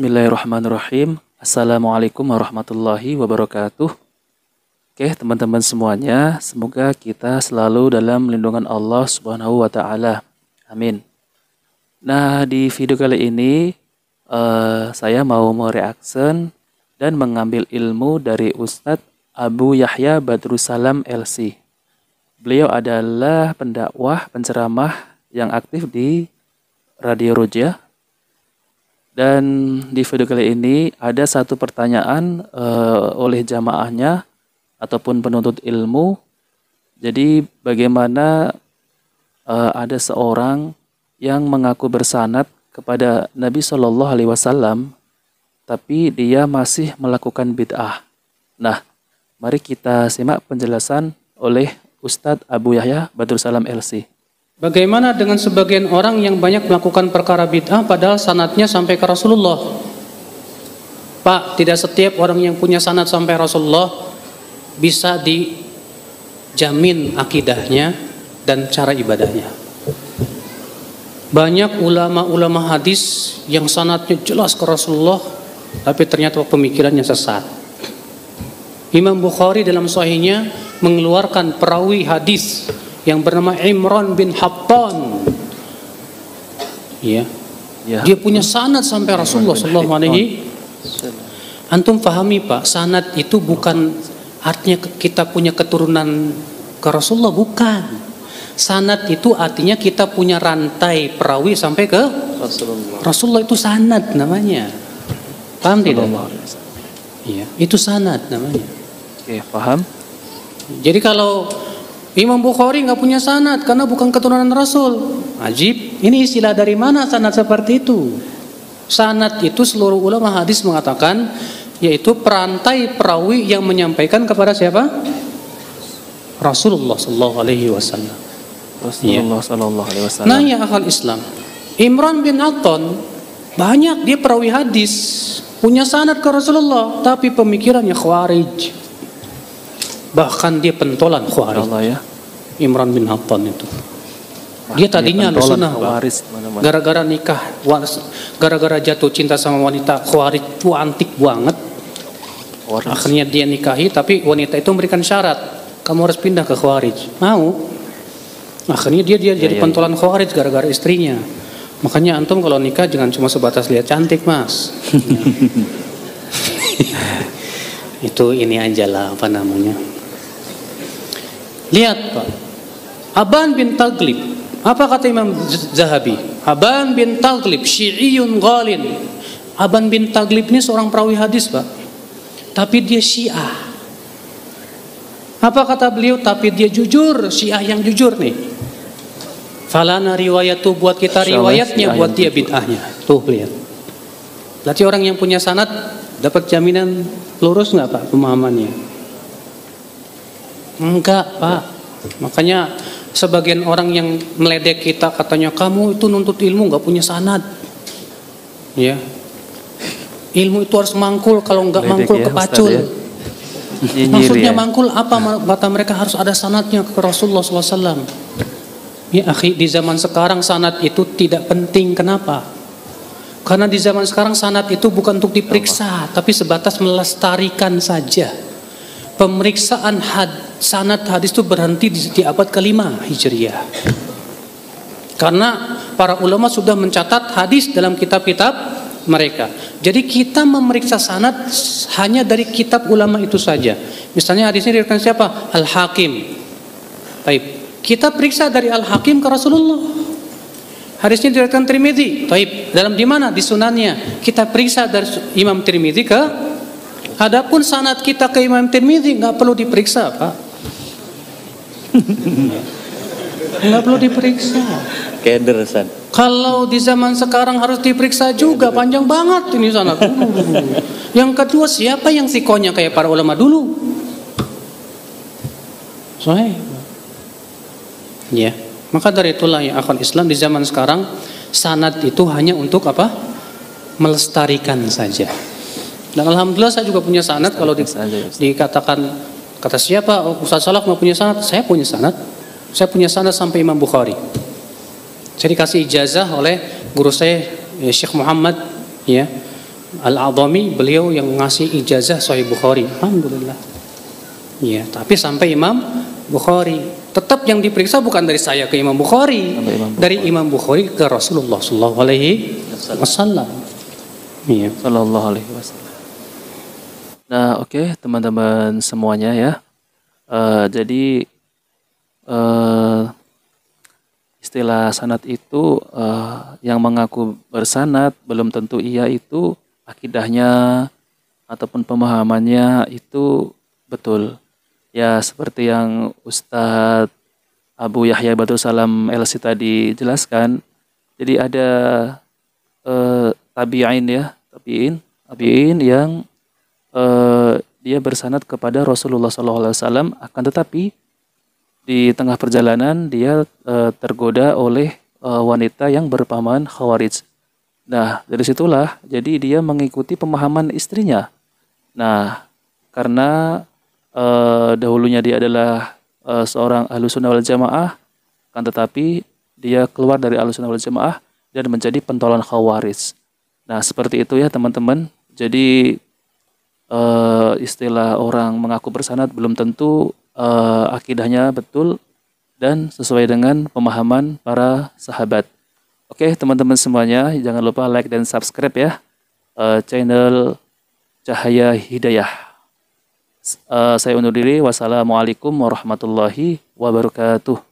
Bismillahirrahmanirrahim. Assalamualaikum warahmatullahi wabarakatuh. Oke, teman-teman semuanya, semoga kita selalu dalam lindungan Allah Subhanahu wa taala. Amin. Nah, di video kali ini saya mau mereaction dan mengambil ilmu dari Ustadz Abu Yahya Badrussalam LC. Beliau adalah pendakwah, penceramah yang aktif di Radio Roja. Dan di video kali ini ada satu pertanyaan oleh jamaahnya ataupun penuntut ilmu. Jadi bagaimana ada seorang yang mengaku bersanad kepada Nabi Shallallahu Alaihi Wasallam, tapi dia masih melakukan bid'ah. Nah, mari kita simak penjelasan oleh Ustadz Abu Yahya Badrussalam LC. Bagaimana dengan sebagian orang yang banyak melakukan perkara bid'ah padahal sanadnya sampai ke Rasulullah? Pak, tidak setiap orang yang punya sanad sampai Rasulullah bisa dijamin akidahnya dan cara ibadahnya. Banyak ulama-ulama hadis yang sanadnya jelas ke Rasulullah, tapi ternyata pemikirannya sesat. Imam Bukhari dalam sahihnya mengeluarkan perawi hadis yang bernama Imran bin Hattan. Ya. Dia punya sanad sampai Rasulullah sallallahu alaihi. Antum pahami, Pak, sanad itu bukan artinya kita punya keturunan ke Rasulullah, bukan. Sanad itu artinya kita punya rantai perawi sampai ke Rasulullah. Rasulullah itu sanad namanya. Paham tidak? Iya, itu sanad namanya. Oke, paham? Jadi kalau Imam Bukhari nggak punya sanad karena bukan keturunan Rasul. Ajib, ini istilah dari mana sanad seperti itu? Sanad itu seluruh ulama hadis mengatakan yaitu perantai perawi yang menyampaikan kepada siapa? Rasulullah Sallallahu Alaihi Wasallam. Rasulullah Sallallahu Alaihi Wasallam. Nah, ya akal Islam, Imran bin Hattan banyak dia perawi hadis, punya sanad ke Rasulullah, tapi pemikirannya Khawarij. Bahkan dia pentolan Khawarij. Allah ya. Imran bin Hattan itu. Dia tadinya Ahlussunnah, gara-gara nikah, gara-gara jatuh cinta sama wanita Khawarij itu antik banget. Akhirnya dia nikahi, tapi wanita itu memberikan syarat, kamu harus pindah ke Khawarij. Mau. Akhirnya dia jadi pentolan Khawarij gara-gara istrinya. Makanya antum kalau nikah jangan cuma sebatas lihat cantik, Mas. Itu ini aja lah, apa namanya. Lihat, Pak, Aban bin Taghlib, apa kata Imam Zahabi? Aban bin Taghlib Syi'iyun ghalin. Aban bin Taghlib ini seorang perawi hadis, Pak, tapi dia Syiah. Apa kata beliau? Tapi dia jujur, Syiah yang jujur nih. Falana riwayatu, buat kita riwayatnya, buat dia bid'ahnya. Tuh lihat. Berarti orang yang punya sanad dapat jaminan lurus nggak, Pak, pemahamannya? Enggak, Pak. Makanya sebagian orang yang meledek kita katanya kamu itu nuntut ilmu nggak punya sanad. Ya. Ilmu itu harus mangkul, kalau nggak mangkul ya, kepacul. Ya. Maksudnya mangkul apa? Kata mereka harus ada sanadnya ke Rasulullah SAW. Ya, akhi, di zaman sekarang sanad itu tidak penting. Kenapa? Karena di zaman sekarang sanad itu bukan untuk diperiksa, tapi sebatas melestarikan saja. Pemeriksaan sanad hadis itu berhenti di abad ke-5 Hijriah. Karena para ulama sudah mencatat hadis dalam kitab-kitab mereka. Jadi kita memeriksa sanad hanya dari kitab ulama itu saja. Misalnya hadisnya diriwayatkan siapa? Al-Hakim. Baik, kita periksa dari Al-Hakim ke Rasulullah. Hadisnya diriwayatkan Tirmidzi. Baik, dalam di mana? Di sunannya. Kita periksa dari Imam Tirmidzi ke. Adapun sanad kita ke Imam Tirmidzi nggak perlu diperiksa, Pak. Nggak perlu diperiksa. Kedersan. Kalau di zaman sekarang harus diperiksa juga, panjang banget ini sanad. Yang kedua, siapa yang sikonya kayak para ulama dulu? Soalnya, ya. Maka dari itulah ya akal Islam di zaman sekarang sanad itu hanya untuk apa? Melestarikan saja. Dan alhamdulillah saya juga punya sanad. Kalau dikatakan kata siapa Ustaz Salaf nggak punya sanad, saya punya sanad. Saya punya sanad sampai Imam Bukhari. Saya dikasih ijazah oleh guru saya Syekh Muhammad, ya, Al-A'dhami, beliau yang ngasih ijazah Sahih Bukhari. Alhamdulillah. Ya, tapi sampai Imam Bukhari. Tetap yang diperiksa bukan dari saya ke Imam Bukhari, dari Imam Bukhari ke Rasulullah Sallallahu Alaihi Wasallam. Iya. Sallallahu Alaihi Wasallam. Nah, oke, teman-teman semuanya ya. Jadi istilah sanad itu yang mengaku bersanad belum tentu ia itu akidahnya ataupun pemahamannya itu betul. Ya seperti yang Ustadz Abu Yahya Batul Salam LC tadi jelaskan. Jadi ada tabi'in ya, tabi'in yang dia bersanad kepada Rasulullah SAW, akan tetapi di tengah perjalanan dia tergoda oleh wanita yang berpemahaman Khawarij. Nah, dari situlah jadi dia mengikuti pemahaman istrinya. Nah, karena dahulunya dia adalah seorang Ahlussunnah wal Jamaah, kan tetapi dia keluar dari Ahlussunnah wal Jamaah dan menjadi pentolan Khawarij. Nah, seperti itu ya teman-teman. Jadi istilah orang mengaku bersanad belum tentu akidahnya betul dan sesuai dengan pemahaman para sahabat. Oke, teman-teman semuanya, jangan lupa like dan subscribe ya channel Cahaya Hidayah. Saya undur diri. Wassalamualaikum warahmatullahi wabarakatuh.